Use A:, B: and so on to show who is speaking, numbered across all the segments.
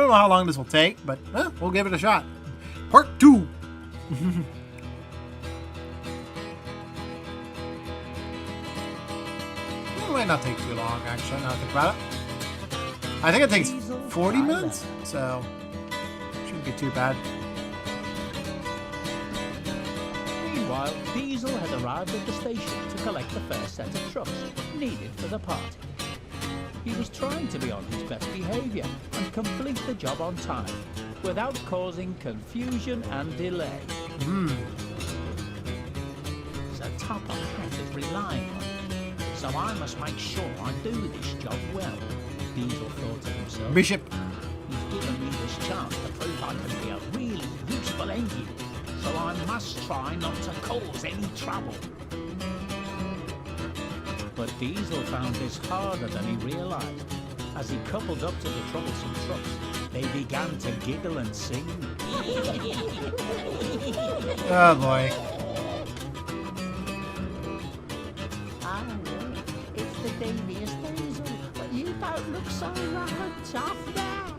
A: don't know how long this will take, but we'll give it a shot. Part 2. It might not take too long, actually, now that I think about it. I think it takes 40 minutes, so shouldn't be too bad.
B: Meanwhile, Diesel had arrived at the station to collect the first set of trucks needed for the party. He was trying to be on his best behaviour and complete the job on time, without causing confusion and delay. The top of hat is relying on me, so I must make sure I do this job well, Diesel thought to himself.
A: Bishop.
B: He's given me this chance to prove I can be a really useful engine, so I must try not to cause any trouble. But Diesel found this harder than he realised. As he coupled up to the Troublesome Trucks, they began to giggle and sing.
A: Oh boy.
C: Oh, it's the devious Diesel, but you don't look so rough and tough now.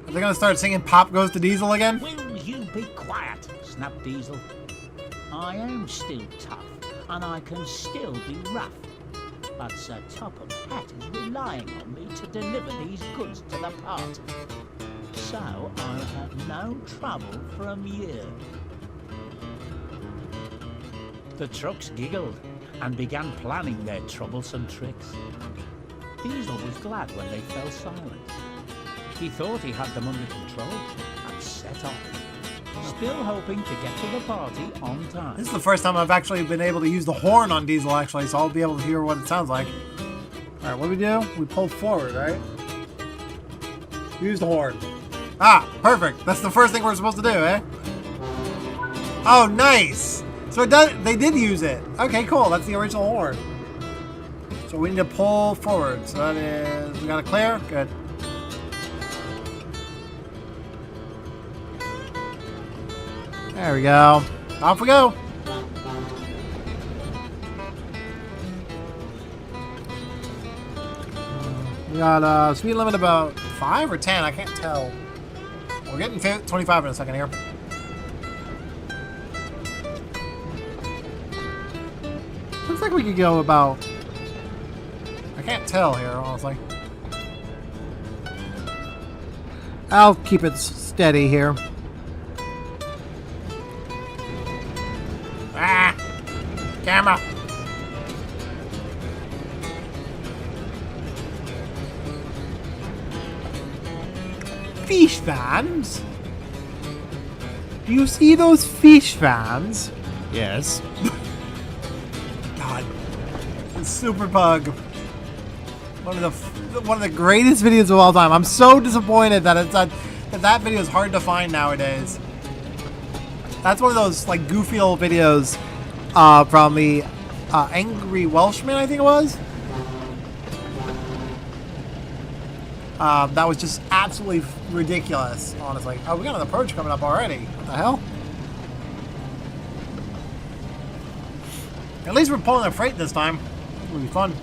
A: Are they gonna start singing Pop Goes to Diesel again?
B: Will you be quiet? Snapped Diesel. I am still tough, and I can still be rough. But Sir Topham Hatt is relying on me to deliver these goods to the party. So I'll have no trouble from you. The trucks giggled and began planning their troublesome tricks. Diesel was glad when they fell silent. He thought he had them under control and set off, still hoping to get to the party on time.
A: This is the first time I've actually been able to use the horn on Diesel, actually, so I'll be able to hear what it sounds like. Alright, what do? We pull forward, right? Use the horn. Ah, perfect. That's the first thing we're supposed to do, eh? Oh, nice! So it does, they did use it. Okay, cool. That's the original horn. So we need to pull forward. So that is... We got it clear? Good. There we go. Off we go. We got a speed limit about 5 or 10. I can't tell. We're getting 25 in a second here. Looks like we could go about... I can't tell here, honestly. I'll keep it steady here. Ah! Camera! Fish fans? Do you see those fish fans? Yes. God. Super Pug. One of the greatest videos of all time. I'm so disappointed that that video is hard to find nowadays. That's one of those like goofy old videos from the Angry Welshman, I think it was. That was just absolutely ridiculous, honestly. Oh, we got an approach coming up already. What the hell? At least we're pulling a freight this time. It'll be fun.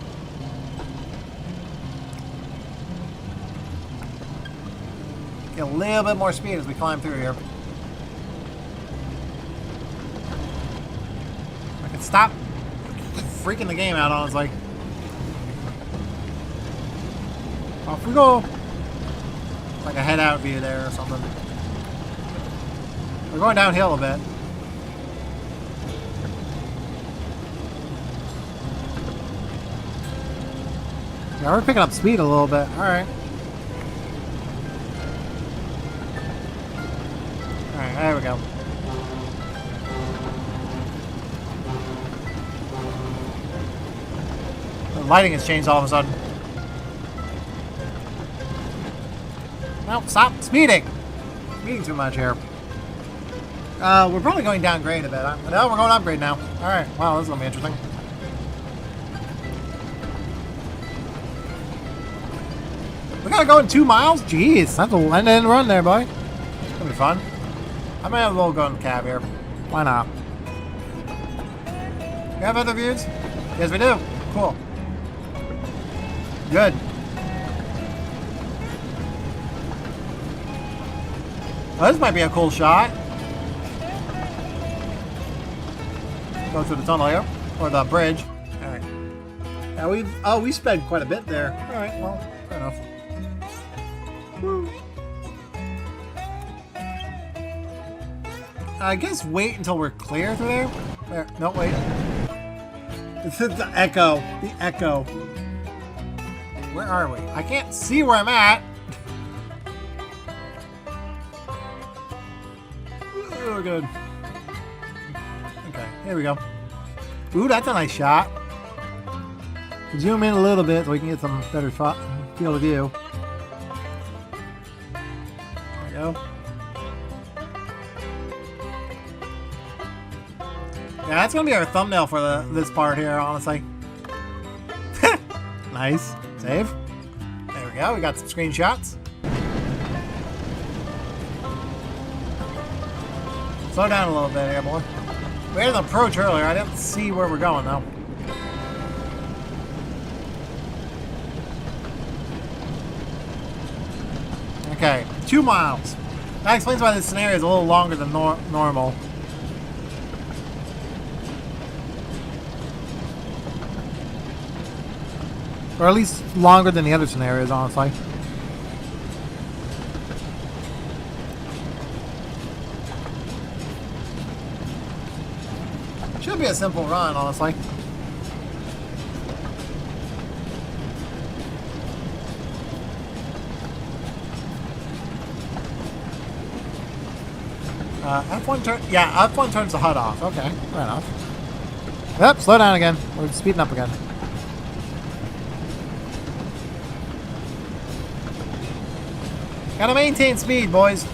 A: Get a little bit more speed as we climb through here. I can stop freaking the game out, honestly. Off we go. Like a head out view there or something. We're going downhill a bit. Yeah, we're picking up speed a little bit. Alright. Alright, there we go. The lighting has changed all of a sudden. No, stop speeding! Speeding too much here. We're probably going down grade a bit. No, we're going upgrade now. Alright, wow, this is gonna be interesting. We gotta go in 2 miles? Jeez, that's a end-to-end run there, boy. It's gonna be fun. I might have a little go in cab here. Why not? You have other views? Yes, we do. Cool. Good. Oh, this might be a cool shot. Go through the tunnel here. Or the bridge. Alright. Now we sped quite a bit there. Alright, well, fair enough. Woo. I guess wait until we're clear through there. There. No, wait. This is the echo. The echo. Where are we? I can't see where I'm at. Oh, good. Okay, here we go. Ooh, that's a nice shot. Zoom in a little bit so we can get some better field of view. There we go. Yeah, that's gonna be our thumbnail for this part here, honestly. Nice. Save. There we go. We got some screenshots. Slow down a little bit here, boy. We had an approach earlier. I didn't see where we're going, though. Okay, 2 miles. That explains why this scenario is a little longer than normal. Or at least longer than the other scenarios, honestly. Should be a simple run, honestly. F1 turn. Yeah, F1 turns the HUD off. Okay, fair enough. Yep, slow down again. We're speeding up again. Gotta maintain speed, boys.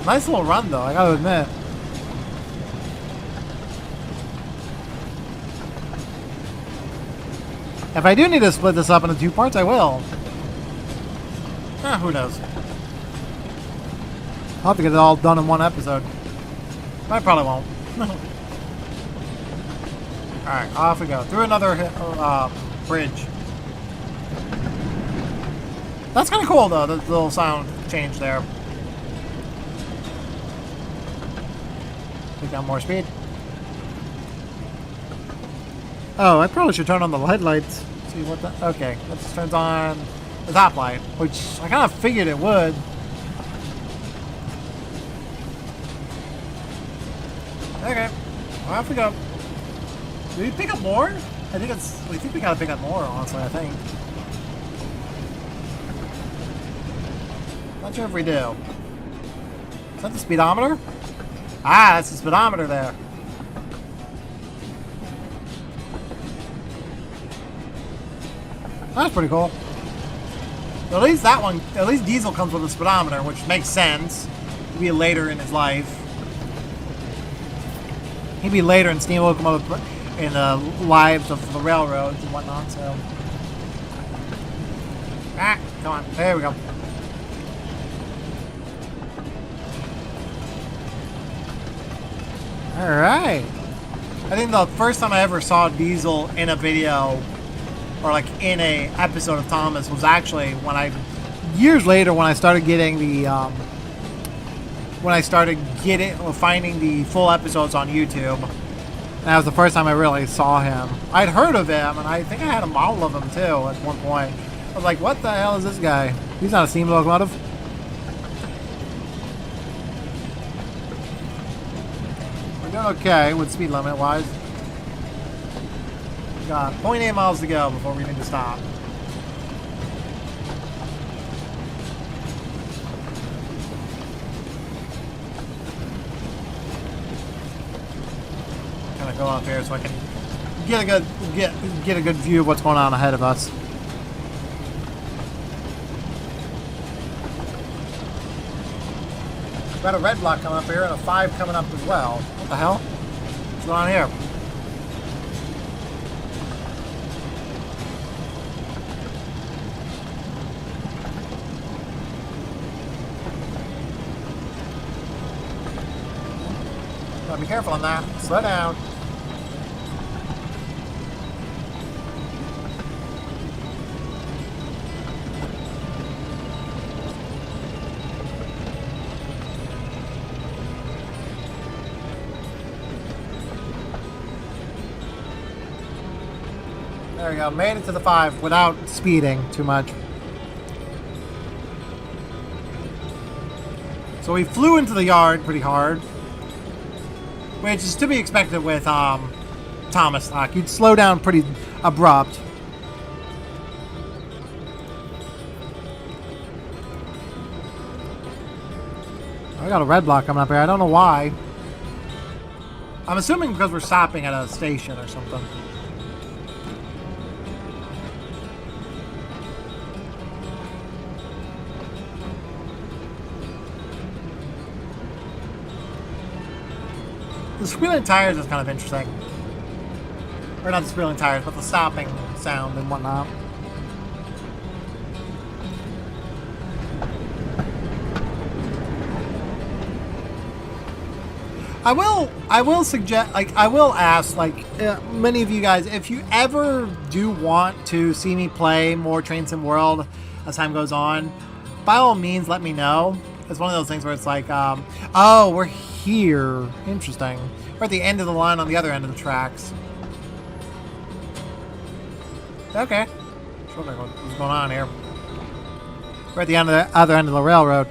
A: Nice little run, though, I gotta admit. If I do need to split this up into 2 parts, I will. Who knows? I'll have to get it all done in 1 episode. I probably won't. Alright, off we go. Through another bridge. That's kind of cool, though, the little sound change there. Take down more speed. Oh, I probably should turn on the headlights. See what the... Okay, that just turns on the top light, which I kind of figured it would. Okay, well, off we go. Did we pick up more? I think we gotta pick up more, honestly, I think. Not sure if we do. Is that the speedometer? Ah, that's the speedometer there. That's pretty cool. So at least that one, at least Diesel comes with a speedometer, which makes sense. He'd be later in his life. He'd be later in steam locomotive in the lives of the railroads and whatnot. So, come on, there we go. All right. I think the first time I ever saw Diesel in a video, or like in a episode of Thomas, was actually when years later when I started getting the finding the full episodes on YouTube. And that was the first time I really saw him. I'd heard of him, and I think I had a model of him too at one point. I was like, what the hell is this guy? He's not a steam locomotive. We're doing okay with speed limit wise. We got 0.8 miles to go before we need to stop. Gonna go up here so I can get a good view of what's going on ahead of us. Got a red block coming up here and a 5 coming up as well. What the hell? What's going on here? Gotta be careful on that. Slow down. There we go. Made it to the 5 without speeding too much. So we flew into the yard pretty hard, which is to be expected with Thomas stock. You'd slow down pretty abrupt. I got a red block coming up here. I don't know why. I'm assuming because we're stopping at a station or something. The squealing tires is kind of interesting. Or not the squealing tires, but the stopping sound and whatnot. I will suggest, like, I will ask, like, many of you guys, if you ever do want to see me play more Train Sim World as time goes on, by all means, let me know. It's one of those things where it's like, oh, we're here. Interesting. We're at the end of the line on the other end of the tracks. Okay. What's going on here? We're at the end of the other end of the railroad.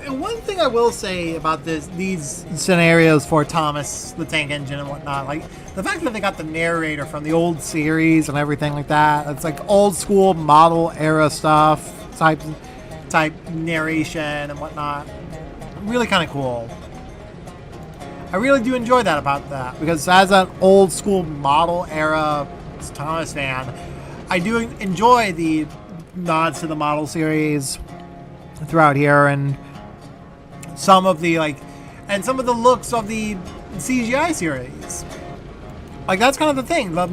A: And one thing I will say about these scenarios for Thomas, the tank engine and whatnot, like the fact that they got the narrator from the old series and everything like that, it's like old school model era stuff, type narration and whatnot. Really kind of cool. I really do enjoy that about that, because as an old school model era Thomas fan, I do enjoy the nods to the model series throughout here, and some of the some of the looks of the CGI series. Like, that's kind of the thing. The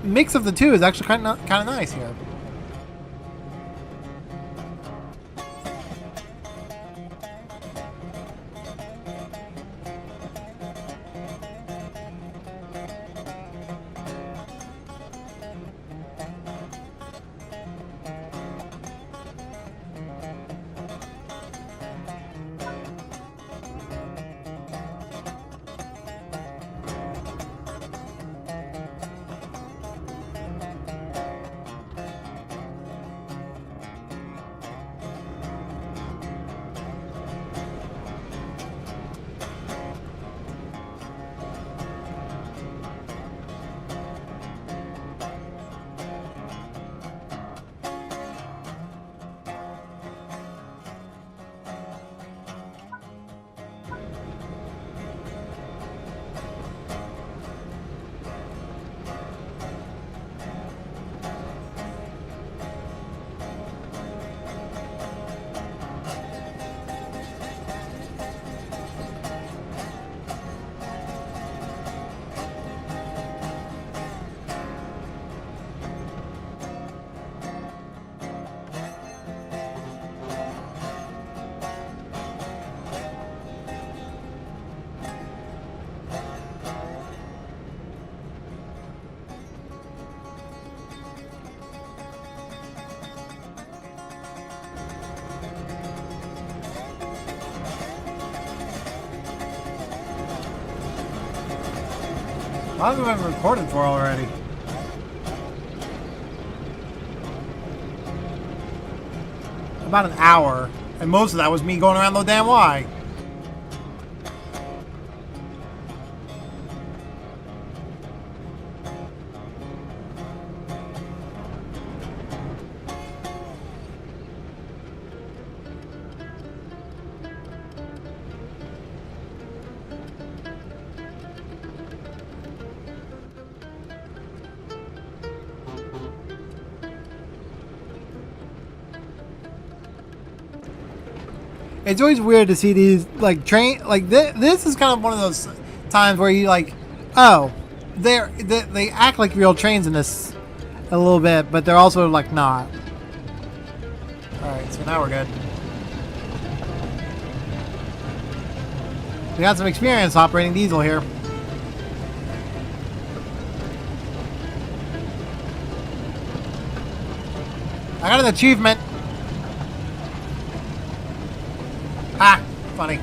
A: mix of the two is actually kind of nice here. How long have I been recording for already? About an hour. And most of that was me going around the damn Y. It's always weird to see these, like, this is kind of one of those times where you, like, oh, they act like real trains in this a little bit, but they're also, like, not. Alright, so now we're good. We got some experience operating diesel here. I got an achievement. Ah, funny.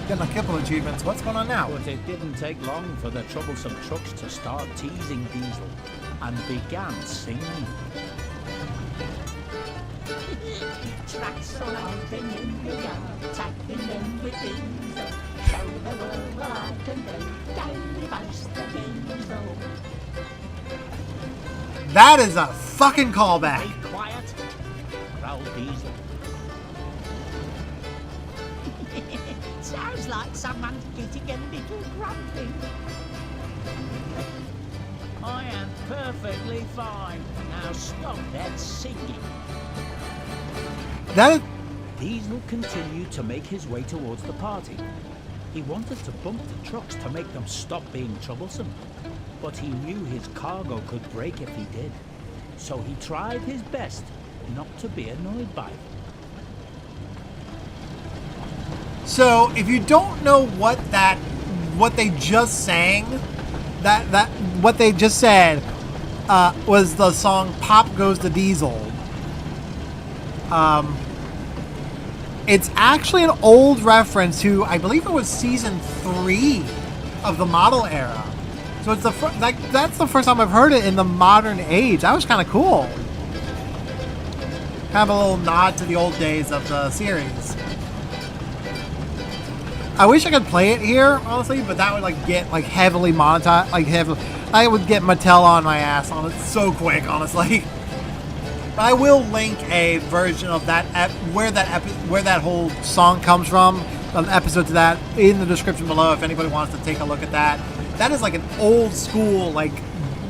A: Getting a couple of achievements. What's going on now?
B: But it didn't take long for the Troublesome Trucks to start teasing Diesel and began singing.
C: Tracks are open in the yard, tapping them with diesel. Show the world what I can do, don't bust the diesel.
A: That is a fucking callback.
B: Be quiet, growled Diesel.
C: Sounds like someone's getting a little grumpy.
B: I am perfectly fine. Now stop that singing.
A: That is...
B: Diesel continued to make his way towards the party. He wanted to bump the trucks to make them stop being troublesome, but he knew his cargo could break if he did. So he tried his best not to be annoyed by them.
A: So, if you don't know what they just sang, what they just said was the song "Pop Goes the Diesel." It's actually an old reference to, I believe it was season 3 of the model era. So it's that's the first time I've heard it in the modern age. That was kind of cool. Kind of a little nod to the old days of the series. I wish I could play it here, honestly, but that would like get like heavily monetized, like heavily. I would get Mattel on my ass on it so quick, honestly. But I will link a version of that where that whole song comes from, an episode to that in the description below if anybody wants to take a look at that. That is like an old school,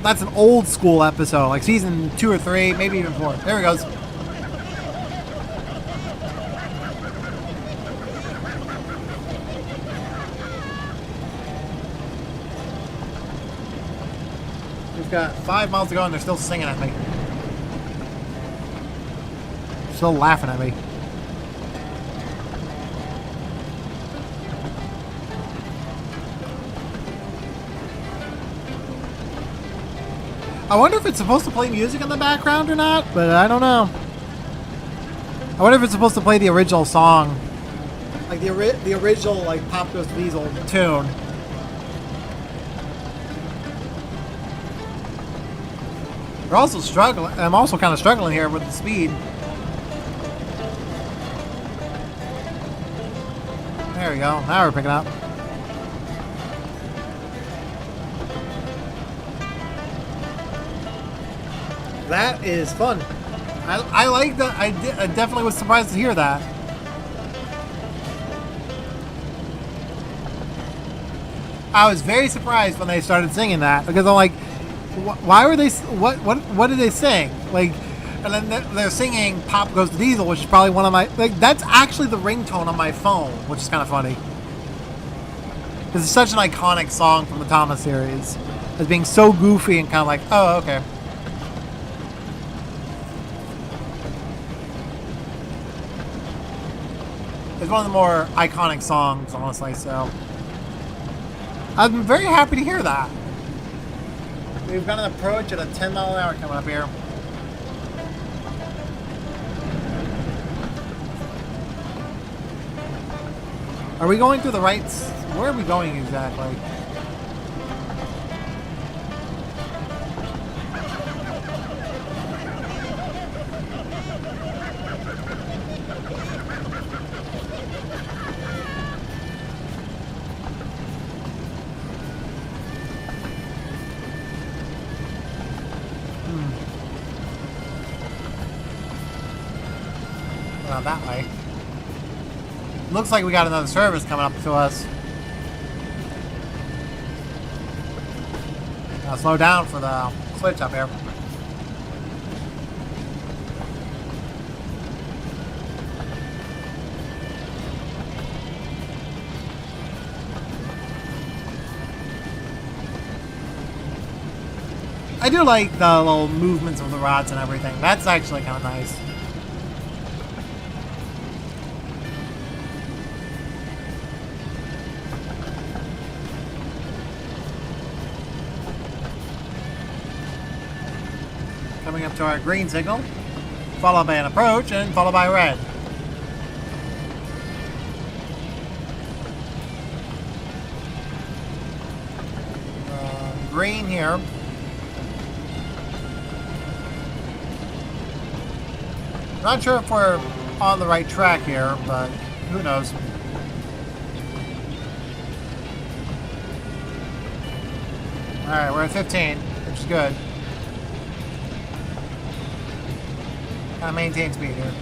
A: that's an old school episode, like season 2 or 3, maybe even 4. There he goes. We've got 5 miles to go and they're still singing at me. Still laughing at me. I wonder if it's supposed to play music in the background or not, but I don't know. I wonder if it's supposed to play the original song. Like the original like Pop Goes Diesel tune. We're also struggling. I'm also kind of struggling here with the speed. There we go. Now we're picking up. That is fun. I like that. I definitely was surprised to hear that. I was very surprised when they started singing that because I'm like, why were they? What did they sing? Like, and then they're singing "Pop Goes the Diesel," which is probably one of my that's actually the ringtone on my phone, which is kind of funny. Because it's such an iconic song from the Thomas series, as being so goofy and kind of like, oh, okay. It's one of the more iconic songs, honestly, so I'm very happy to hear that. We've got an approach at a 10 mile an hour coming up here. Are we going through the right... Where are we going exactly? Well, that way. Looks like we got another service coming up to us. Now slow down for the switch up here. I do like the little movements of the rods and everything. That's actually kind of nice. Coming up to our green signal, followed by an approach, and followed by red. Green here. Not sure if we're on the right track here, but who knows. Alright, we're at 15, which is good. Gotta maintain speed here.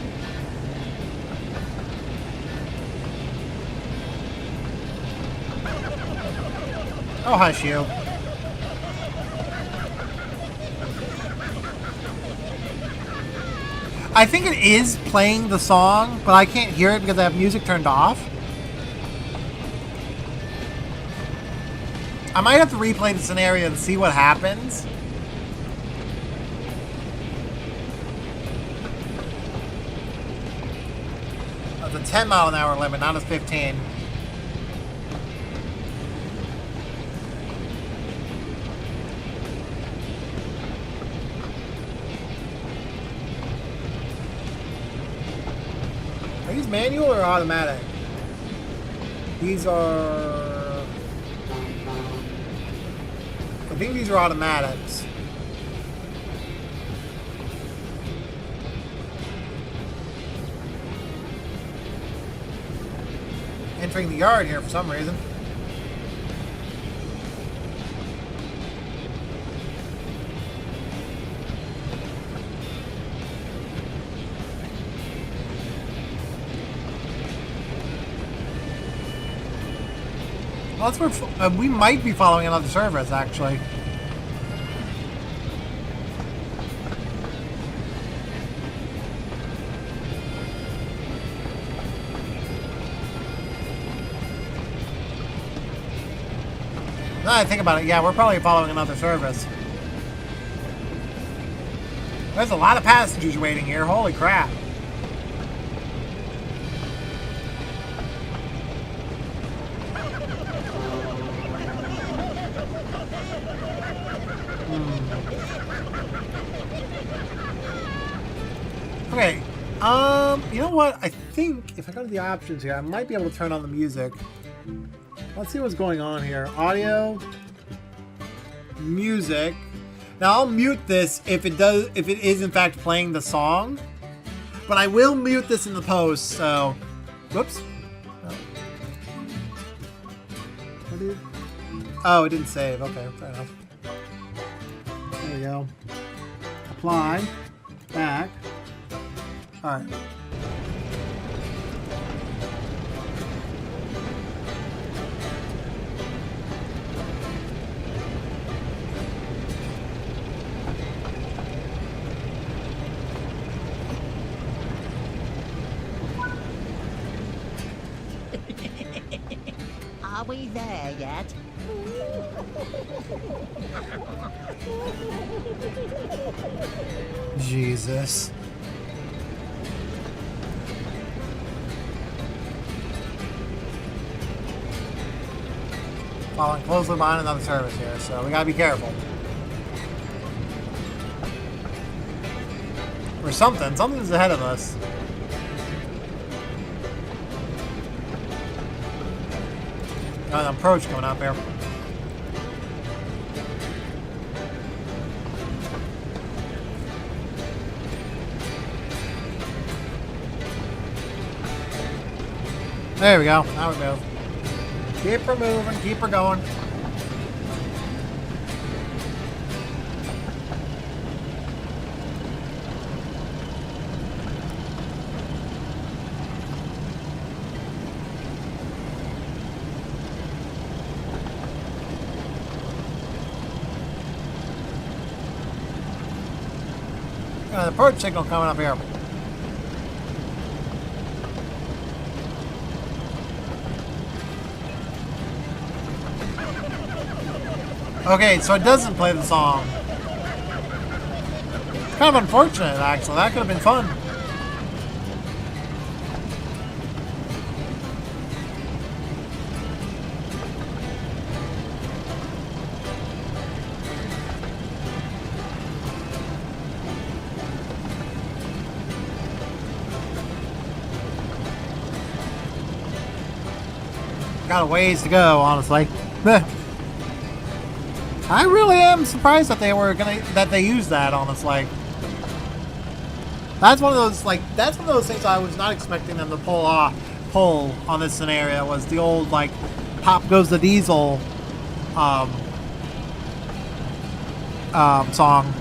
A: Oh, hush you. I think it is playing the song, but I can't hear it because I have music turned off. I might have to replay the scenario and see what happens. It's a 10-mile-an-hour limit, not a 15. Are these manual or automatic? These are... I think these are automatics. Entering the yard here for some reason. Well, that's where we might be following another service, actually. Now that I think about it, yeah, we're probably following another service. There's a lot of passengers waiting here. Holy crap. Okay, you know what? I think if I go to the options here, I might be able to turn on the music. Let's see what's going on here. Audio, music. Now I'll mute this if it is in fact playing the song, but I will mute this in the post. So, whoops. Oh, it didn't save. Okay, fair enough. There we go. Apply. Back. All right.
C: Are we there yet?
A: Jesus. Following closely behind another service here, so we gotta be careful. Or something. Something's ahead of us. Got an approach coming up here. There we go. Now we move. Keep her moving. Keep her going. Got an approach signal coming up here. Okay, so it doesn't play the song. It's kind of unfortunate, actually. That could have been fun. Got a ways to go, honestly. I really am surprised that they used that, honestly. That's one of those things I was not expecting them to pull on this scenario, was the old like pop goes the diesel song.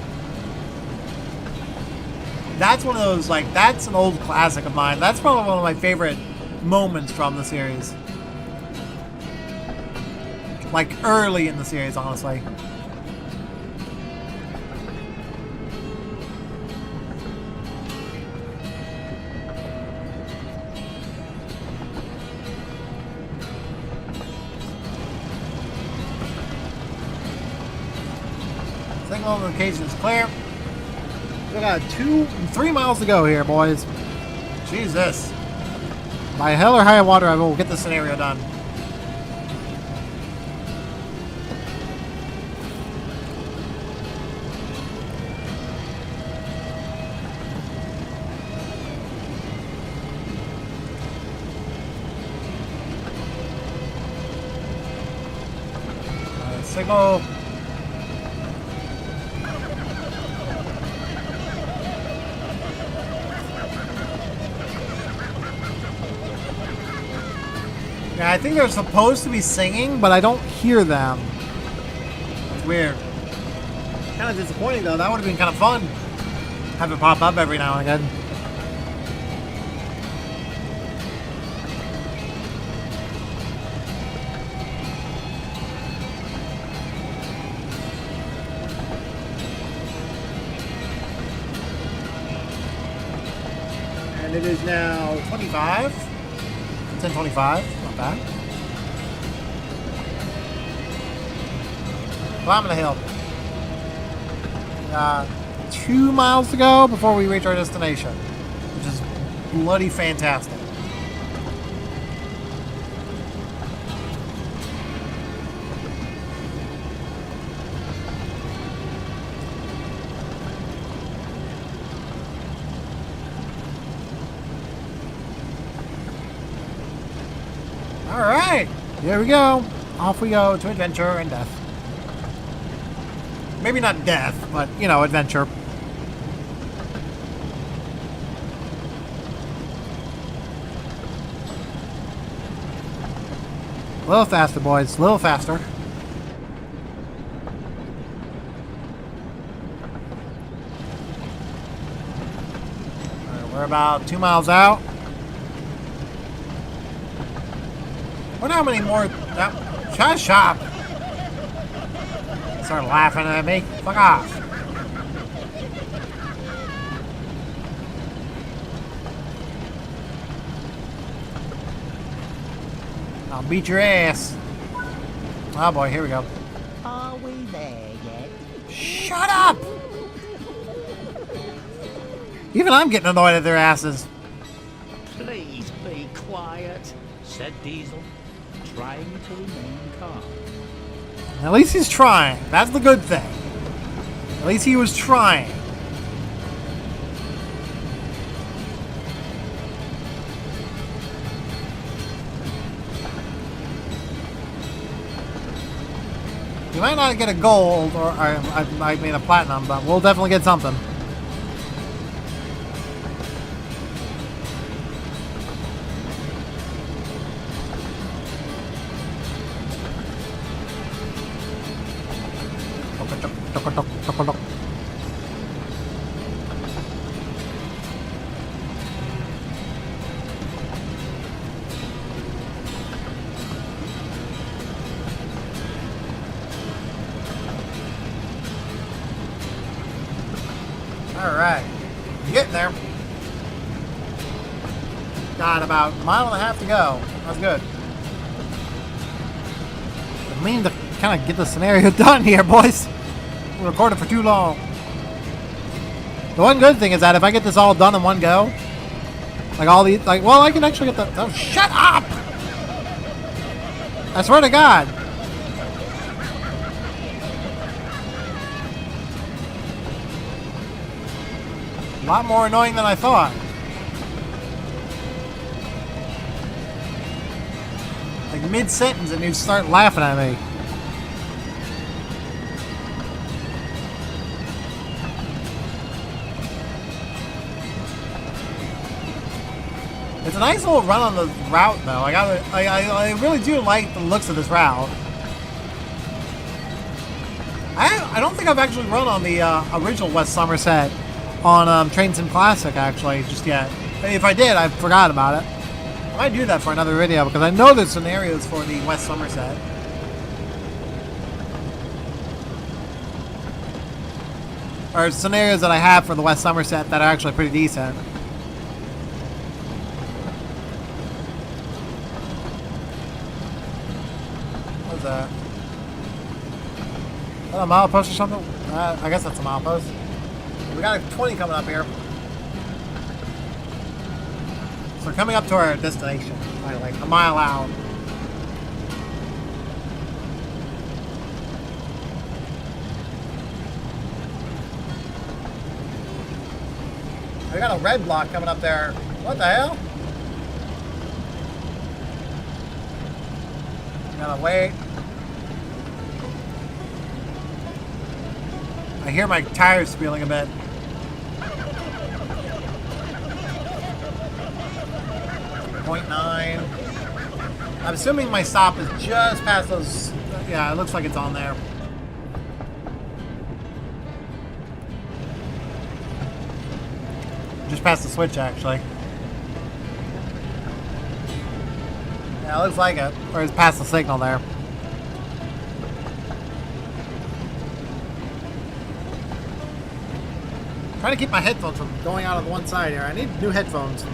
A: That's one of those, like, that's an old classic of mine. That's probably one of my favorite moments from the series. Like, early in the series, honestly. Signal location is clear. We got 3 miles to go here, boys. Jesus. By hell or high water, I will get this scenario done. Signal. Yeah, I think they're supposed to be singing, but I don't hear them. It's weird. Kind of disappointing, though. That would have been kind of fun. Have it pop up every now and again. And it is now 25. 10:25. Not bad. Climbing the hill. 2 miles to go before we reach our destination, which is bloody fantastic. Alright, here we go. Off we go to adventure and death. Maybe not death, but, you know, adventure. A little faster, boys. A little faster. Alright, we're about 2 miles out. Wonder how many more... Shut up! Start laughing at me. Fuck off. I'll beat your ass. Oh boy, here we go.
B: Are we there yet?
A: Shut up! Even I'm getting annoyed at their asses.
B: Please be quiet, said Diesel, trying to remain calm.
A: At least he's trying. That's the good thing. At least he was trying. You might not get a gold, or I mean a platinum, but we'll definitely get something. Alright, getting there. Got about a mile and a half to go. That's good. I mean to kind of get the scenario done here, boys. We recorded for too long. The one good thing is that if I get this all done in one go, like all these, like, well, I can actually get the, oh, shut up! I swear to God. A lot more annoying than I thought. Like mid-sentence and you start laughing at me. It's a nice little run on the route though. I really do like the looks of this route. I don't think I've actually run on the original West Sommerset on Train Sim Classic actually just yet. If I did, I forgot about it. I might do that for another video because I know there's scenarios for the West Sommerset. Or scenarios that I have for the West Sommerset that are actually pretty decent. What's that? Is that a milepost or something? I guess that's a milepost. We got a 20 coming up here. So we're coming up to our destination. Like a mile out. We got a red block coming up there. What the hell? We gotta wait. I hear my tires squealing a bit. .9. I'm assuming my stop is just past those. Yeah, it looks like it's on there. Just past the switch, actually. Yeah, it looks like it. Or it's past the signal there. Trying to keep my headphones from going out on the one side here. I need new headphones.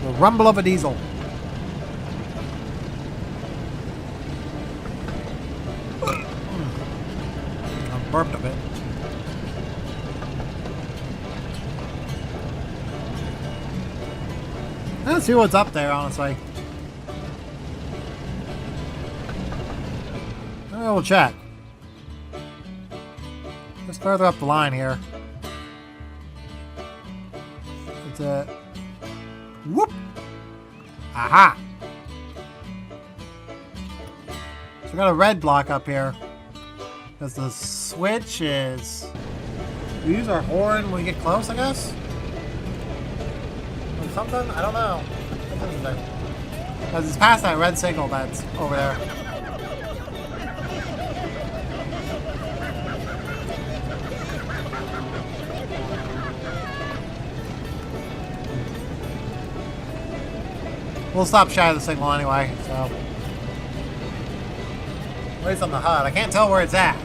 A: The rumble of a diesel. I burped a bit. Let's see what's up there, honestly. We'll check. Just further up the line here. It's a whoop. Aha! So we got a red block up here. Because the switch is... We use our horn when we get close, I guess? Or something? I don't know. Because it's past that red signal that's over there. We'll stop shy of the signal anyway, so. At least on the HUD. I can't tell where it's at.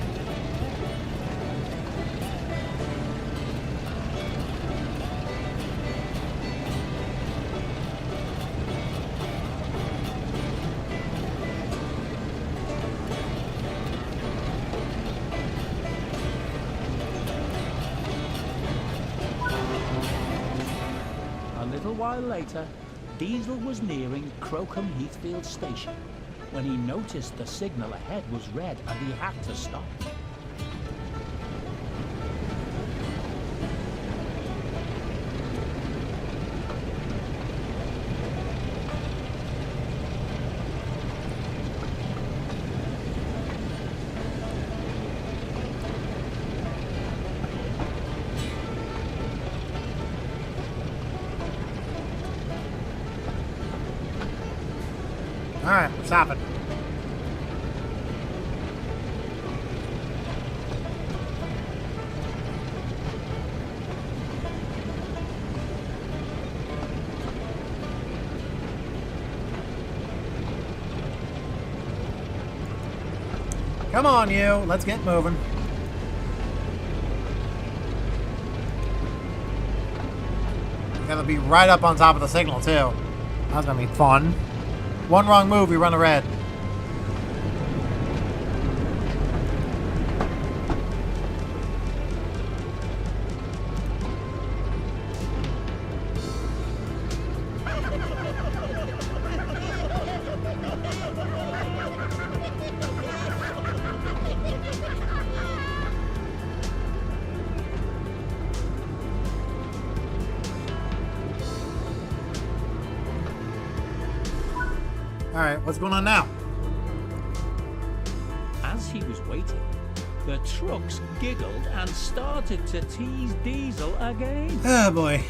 B: little while later, Diesel was nearing Crocombe Heathfield Station when he noticed the signal ahead was red and he had to stop.
A: Alright, what's happened? Come on, you. Let's get moving. We gotta be right up on top of the signal, too. That's gonna be fun. One wrong move, we run a red. Alright, what's going on now?
B: As he was waiting, the trucks giggled and started to tease Diesel again.
A: Oh boy.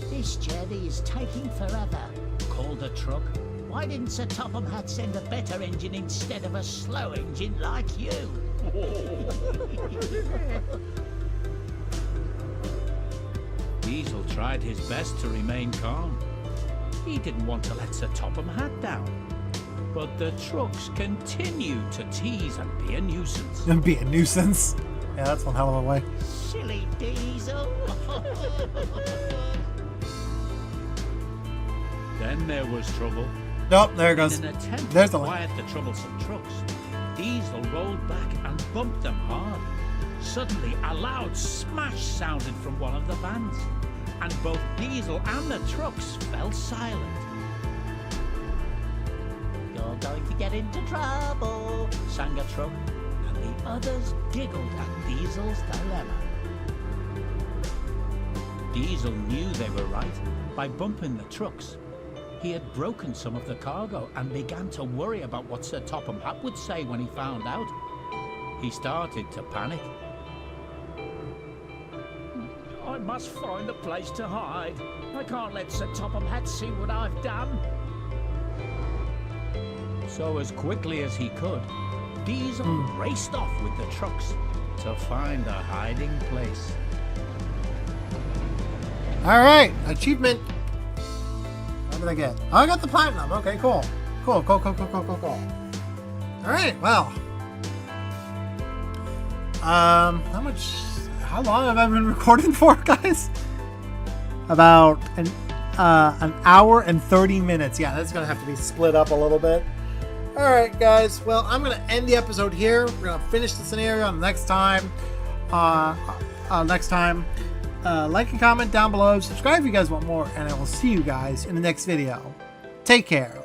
C: This journey is taking forever.
B: Called the truck.
C: Why didn't Sir Topham Hatt send a better engine instead of a slow engine like you?
B: Diesel tried his best to remain calm. He didn't want to let Sir Topham Hatt down. But the trucks continued to tease and be a nuisance.
A: And be a nuisance. Yeah, that's one hell of a way.
C: Silly Diesel.
B: Then there was trouble.
A: Nope, there it goes.
B: In an attempt
A: There's
B: to
A: the line.
B: quiet the troublesome trucks, Diesel rolled back and bumped them hard. Suddenly, a loud smash sounded from one of the vans, and both Diesel and the trucks fell silent.
C: You're going to get into trouble,
B: Sang a truck, and the others giggled at Diesel's dilemma. Diesel knew they were right by bumping the trucks. He had broken some of the cargo and began to worry about what Sir Topham Hatt would say when he found out. He started to panic. I must find a place to hide. I can't let Sir Topham Hatt see what I've done. So as quickly as he could, Diesel raced off with the trucks to find a hiding place.
A: Alright, achievement. What did I get? Oh, I got the platinum. Okay, cool. Cool. Alright, well. How long have I been recording for, guys? About an hour and 30 minutes. Yeah, that's gonna have to be split up a little bit. Alright, guys. Well, I'm gonna end the episode here. We're gonna finish the scenario next time. Like and comment down below. Subscribe if you guys want more, and I will see you guys in the next video. Take care.